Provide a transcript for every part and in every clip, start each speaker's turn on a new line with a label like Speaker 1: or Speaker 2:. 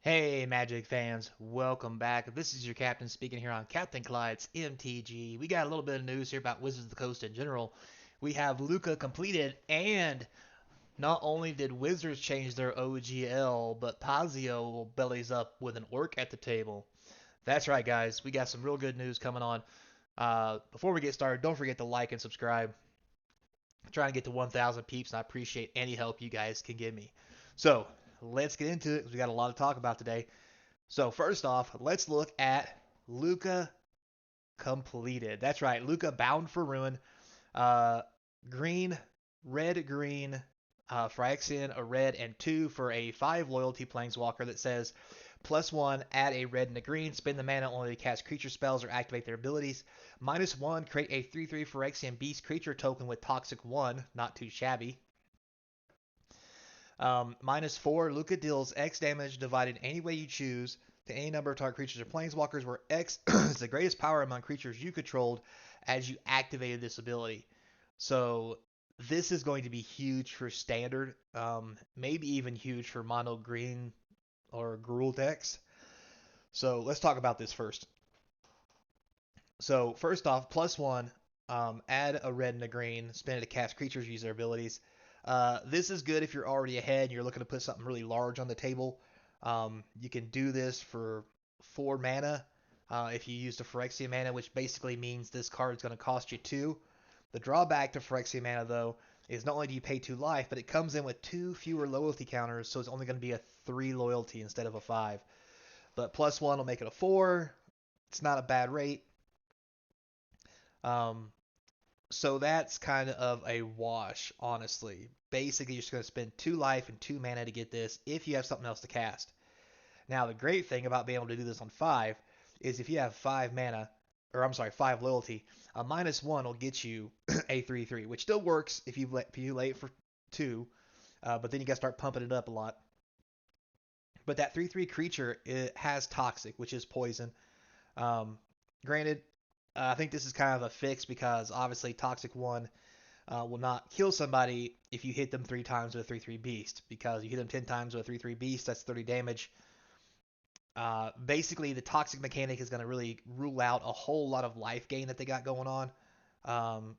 Speaker 1: Hey, Magic fans, welcome back. This is your captain speaking here on Captain Clyde's MTG. We got a little bit of news here about Wizards of the Coast in general. We have Lukka completed, and not only did Wizards change their OGL, but Pazio bellies up with an orc at the table. That's right, guys. We got some real good news coming on. Before we get started, don't forget to like and subscribe. I'm trying to get to 1,000 peeps, and I appreciate any help you guys can give me. So, let's get into it. We got a lot to talk about today. So first off, let's look at Lukka completed. That's right, Lukka bound for ruin. Uh, green, red, green, Phyrexian, a red, and two for a 5 loyalty planeswalker that says +1, add a red and a green, spend the mana only to cast creature spells or activate their abilities. -1, create a 3/3 Phyrexian beast creature token with Toxic 1, not too shabby. -4, Lukka deals X damage divided any way you choose to any number of target creatures or planeswalkers, where X is the greatest power among creatures you controlled as you activated this ability. So this is going to be huge for standard, maybe even huge for mono green or Gruul decks. So let's talk about this first. So first off, +1, add a red and a green, spend it to cast creatures, use their abilities. This is good if you're already ahead and you're looking to put something really large on the table. You can do this for 4 mana if you use the Phyrexian mana, which basically means this card is going to cost you 2. The drawback to Phyrexian mana, though, is not only do you pay 2 life, but it comes in with 2 fewer loyalty counters, so it's only going to be a 3 loyalty instead of a 5. But +1 will make it a 4. It's not a bad rate. Um, so that's kind of a wash, honestly. Basically, you're just going to spend 2 life and 2 mana to get this if you have something else to cast. Now, the great thing about being able to do this on 5 is if you have 5 mana, or I'm sorry, 5 loyalty, a -1 will get you a 3/3, which still works if you lay it for 2, but then you got to start pumping it up a lot. But that 3/3 creature, it has Toxic, which is poison. Um, Granted, I think this is kind of a fix because obviously Toxic 1 will not kill somebody if you hit them 3 times with a 3/3 beast, because you hit them 10 times with a 3/3 beast, that's 30 damage. Basically, the toxic mechanic is going to really rule out a whole lot of life gain that they got going on. Um,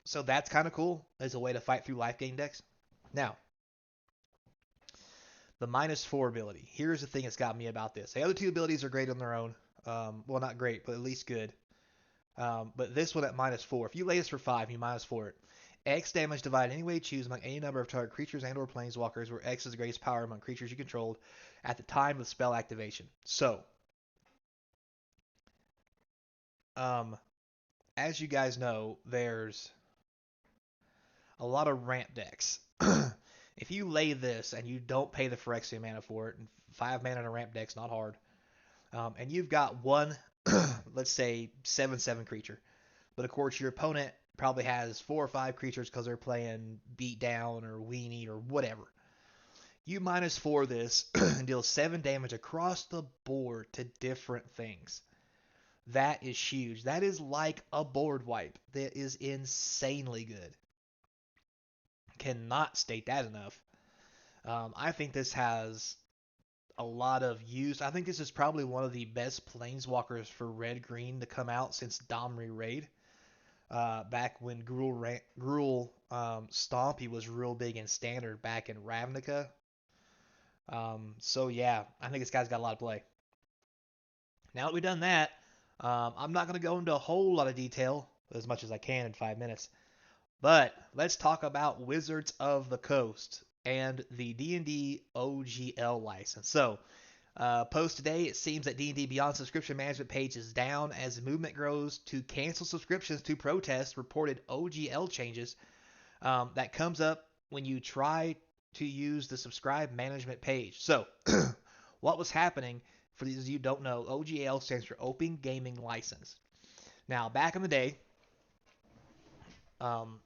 Speaker 1: so that's kind of cool as a way to fight through life gain decks. Now, the -4 ability. Here's the thing that's got me about this. The other two abilities are great on their own. Well, not great, but at least good. But this one at -4. If you lay this for 5, you -4 it. X damage divided any way you choose among any number of target creatures and or planeswalkers, where X is the greatest power among creatures you controlled at the time of spell activation. So, um, as you guys know, there's a lot of ramp decks. If you lay this and you don't pay the Phyrexian mana for it, and 5 mana in a ramp deck's not hard, and you've got one, let's say, 7/7 creature, but of course your opponent probably has 4 or 5 creatures because they're playing Beat Down or Weenie or whatever. You -4 this and deal 7 damage across the board to different things. That is huge. That is like a board wipe. That is insanely good. Cannot state that enough. I think this has a lot of use. I think this is probably one of the best planeswalkers for red green to come out since Domri Raid. Back when Gruul Stompy was real big in standard back in Ravnica. So yeah, I think this guy's got a lot of play. Now that we've done that, I'm not going to go into a whole lot of detail as much as I can in 5 minutes. But let's talk about Wizards of the Coast and the D&D OGL license. So, post today, it seems that D&D Beyond subscription management page is down as movement grows to cancel subscriptions to protest reported OGL changes. That comes up when you try to use the subscribe management page. So, what was happening, for those of you who don't know, OGL stands for Open Gaming License. Now, back in the day, um,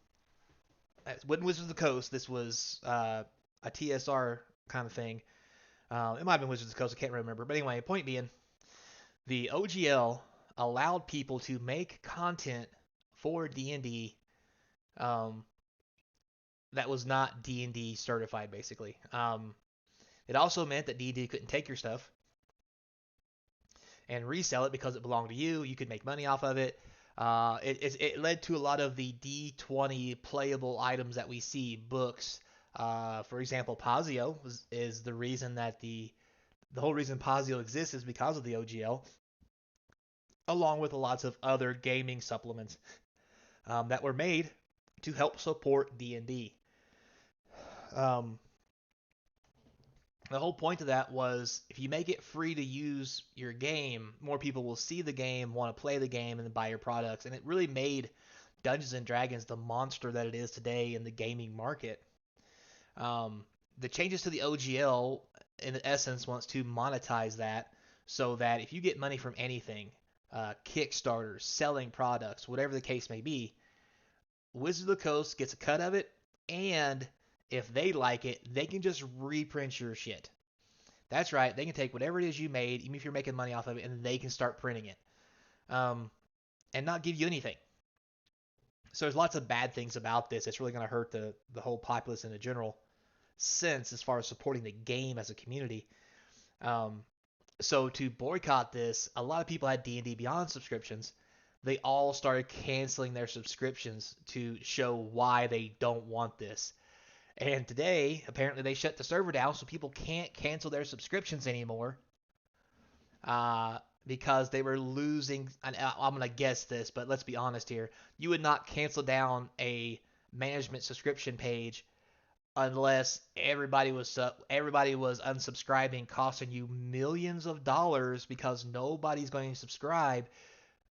Speaker 1: when Wizards of the Coast, this was a TSR kind of thing. It might have been Wizards of the Coast, I can't remember. But anyway, point being, the OGL allowed people to make content for D&D um, that was not D&D certified, basically. It also meant that D&D couldn't take your stuff and resell it because it belonged to you. You could make money off of it. It led to a lot of the D20 playable items that we see, books. For example, Pazio is the reason that the whole reason Pazio exists is because of the OGL, along with lots of other gaming supplements that were made to help support D&D. Um, the whole point of that was if you make it free to use your game, more people will see the game, want to play the game, and then buy your products. And it really made Dungeons and Dragons the monster that it is today in the gaming market. Um, the changes to the OGL, in essence, wants to monetize that so that if you get money from anything, Kickstarters, selling products, whatever the case may be, Wizards of the Coast gets a cut of it, and if they like it, they can just reprint your shit. That's right, they can take whatever it is you made, even if you're making money off of it, and they can start printing it, um, and not give you anything. So there's lots of bad things about this. It's really going to hurt the whole populace in a general sense as far as supporting the game as a community. Um, so to boycott this, a lot of people had D&D Beyond subscriptions. They all started canceling their subscriptions to show why they don't want this. And today, apparently, they shut the server down, so people can't cancel their subscriptions anymore because they were losing. I'm going to guess this, but let's be honest here. You would not cancel down a management subscription page unless everybody was unsubscribing, costing you millions of dollars because nobody's going to subscribe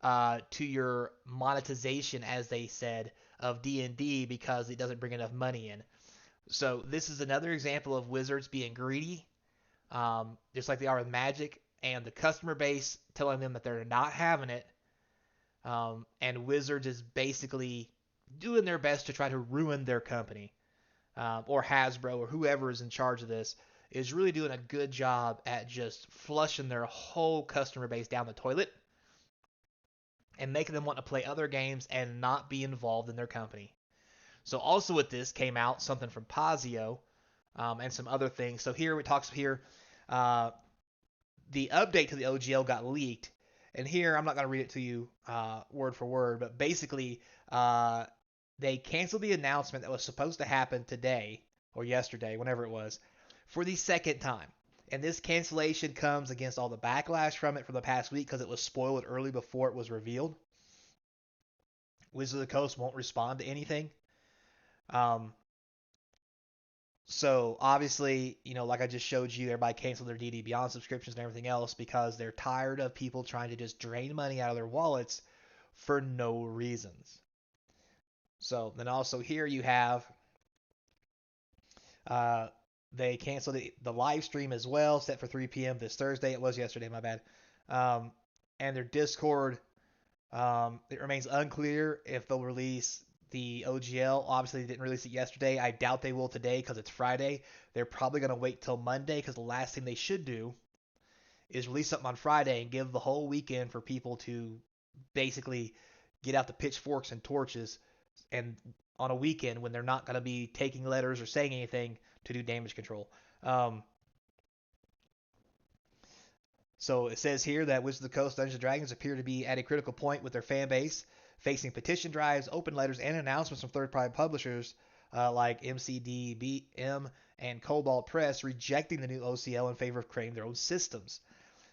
Speaker 1: to your monetization, as they said, of D&D because it doesn't bring enough money in. So this is another example of Wizards being greedy, just like they are with Magic, and the customer base telling them that they're not having it. And Wizards is basically doing their best to try to ruin their company. Or Hasbro or whoever is in charge of this is really doing a good job at just flushing their whole customer base down the toilet and making them want to play other games and not be involved in their company. So also with this came out something from Pazio and some other things. So here it talks here, uh, the update to the OGL got leaked, and here I'm not going to read it to you word for word, but basically they canceled the announcement that was supposed to happen today or yesterday, whenever it was, for the second time. And this cancellation comes against all the backlash from it from the past week because it was spoiled early before it was revealed. Wizards of the Coast won't respond to anything. Um, so obviously, like I just showed you, everybody canceled their DD Beyond subscriptions and everything else because they're tired of people trying to just drain money out of their wallets for no reasons. So then also here you have uh, they canceled the live stream as well, set for 3 p.m. this Thursday. It was yesterday, my bad. Um, and their Discord, it remains unclear if they'll release the OGL. Obviously, they didn't release it yesterday. I doubt they will today because it's Friday. They're probably going to wait till Monday because the last thing they should do is release something on Friday and give the whole weekend for people to basically get out the pitchforks and torches and on a weekend when they're not going to be taking letters or saying anything to do damage control. So it says here that Wizards of the Coast Dungeons & Dragons appear to be at a critical point with their fan base, facing petition drives, open letters, and announcements from third-party publishers like MCDBM and Cobalt Press rejecting the new OCL in favor of creating their own systems.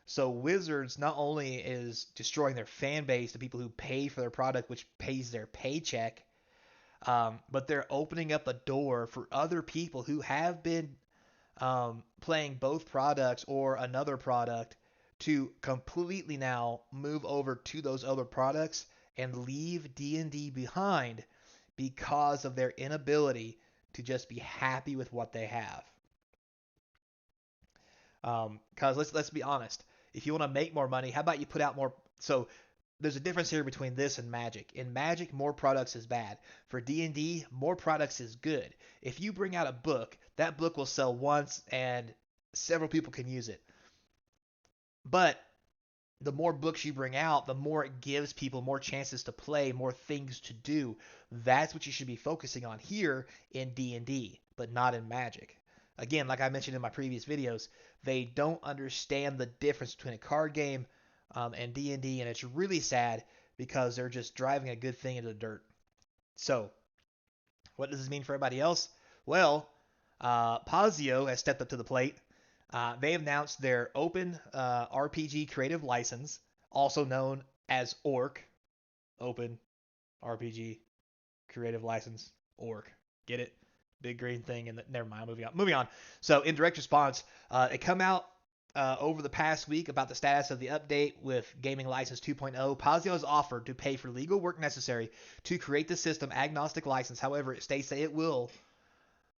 Speaker 1: So Wizards not only is destroying their fan base, the people who pay for their product, which pays their paycheck, but they're opening up a door for other people who have been playing both products or another product to completely now move over to those other products and leave D&D behind because of their inability to just be happy with what they have. Because let's be honest, if you want to make more money, how about you put out more? So there's a difference here between this and Magic. In Magic, more products is bad. For D&D, more products is good. If you bring out a book, that book will sell once and several people can use it. But the more books you bring out, the more it gives people more chances to play, more things to do. That's what you should be focusing on here in D&D, but not in Magic. Again, like I mentioned in my previous videos, they don't understand the difference between a card game and D&D, and it's really sad because they're just driving a good thing into the dirt. So, what does this mean for everybody else? Well, Pazio has stepped up to the plate. They announced their open RPG creative license, also known as ORC, Open RPG Creative License, ORC. Get it? Big green thing, and never mind. Moving on. Moving on. So, in direct response, it come out over the past week about the status of the update with Gaming License 2.0. Pazio has offered to pay for legal work necessary to create the system agnostic license. However, it states that it will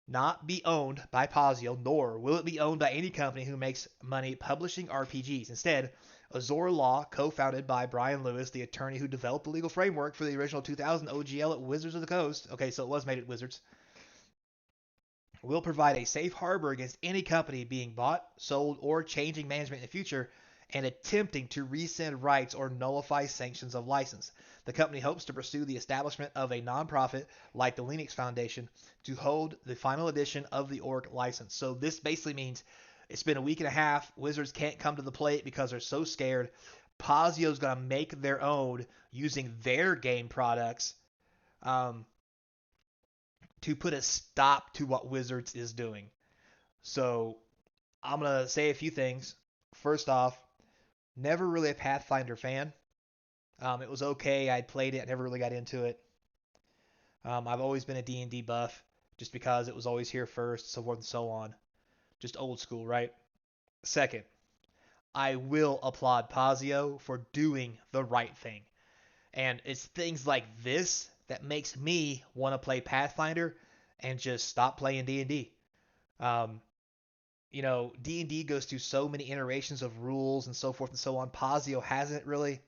Speaker 1: not be owned by Pazio, nor will it be owned by any company who makes money publishing RPGs. Instead, Azor Law, co-founded by Brian Lewis, the attorney who developed the legal framework for the original 2000 OGL at Wizards of the Coast. Okay, so it was made at Wizards. Will provide a safe harbor against any company being bought, sold, or changing management in the future and attempting to rescind rights or nullify sanctions of license. The company hopes to pursue the establishment of a nonprofit like the Linux Foundation to hold the final edition of the ORC license. So this basically means it's been a week and a half. Wizards can't come to the plate because they're so scared. Pazio's going to make their own using their game products. To put a stop to what Wizards is doing. So I'm going to say a few things. First off, never really a Pathfinder fan. It was okay. I played it. I never really got into it. I've always been a D&D buff just because it was always here first, so forth and so on. Just old school, right? Second, I will applaud Pazio for doing the right thing. And it's things like this that makes me want to play Pathfinder and just stop playing D&D. Um, D&D goes through so many iterations of rules and so forth and so on. Pazio hasn't really.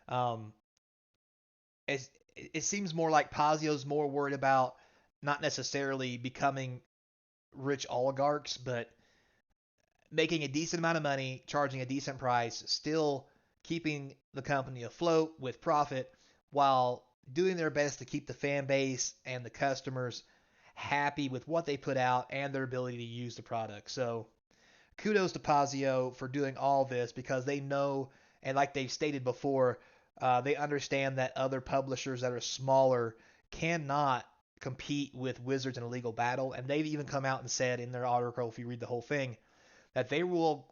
Speaker 1: Um, it seems more like Pazio's more worried about not necessarily becoming rich oligarchs, but making a decent amount of money, charging a decent price, still keeping the company afloat with profit while doing their best to keep the fan base and the customers happy with what they put out and their ability to use the product. So kudos to Pazio for doing all this because they know, and like they've stated before, they understand that other publishers that are smaller cannot compete with Wizards in a legal battle. And they've even come out and said in their article, if you read the whole thing, that they will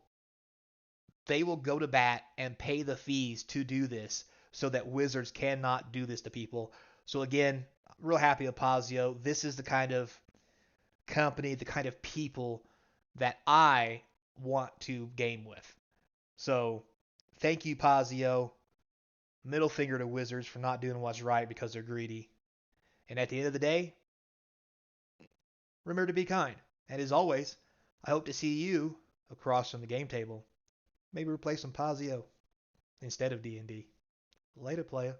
Speaker 1: go to bat and pay the fees to do this so that Wizards cannot do this to people. So again, real happy with Pazio. This is the kind of company, the kind of people that I want to game with. So thank you, Pazio. Middle finger to Wizards for not doing what's right because they're greedy. And at the end of the day, remember to be kind. And as always, I hope to see you across from the game table. Maybe replace some Pazio instead of D&D. Later, playa.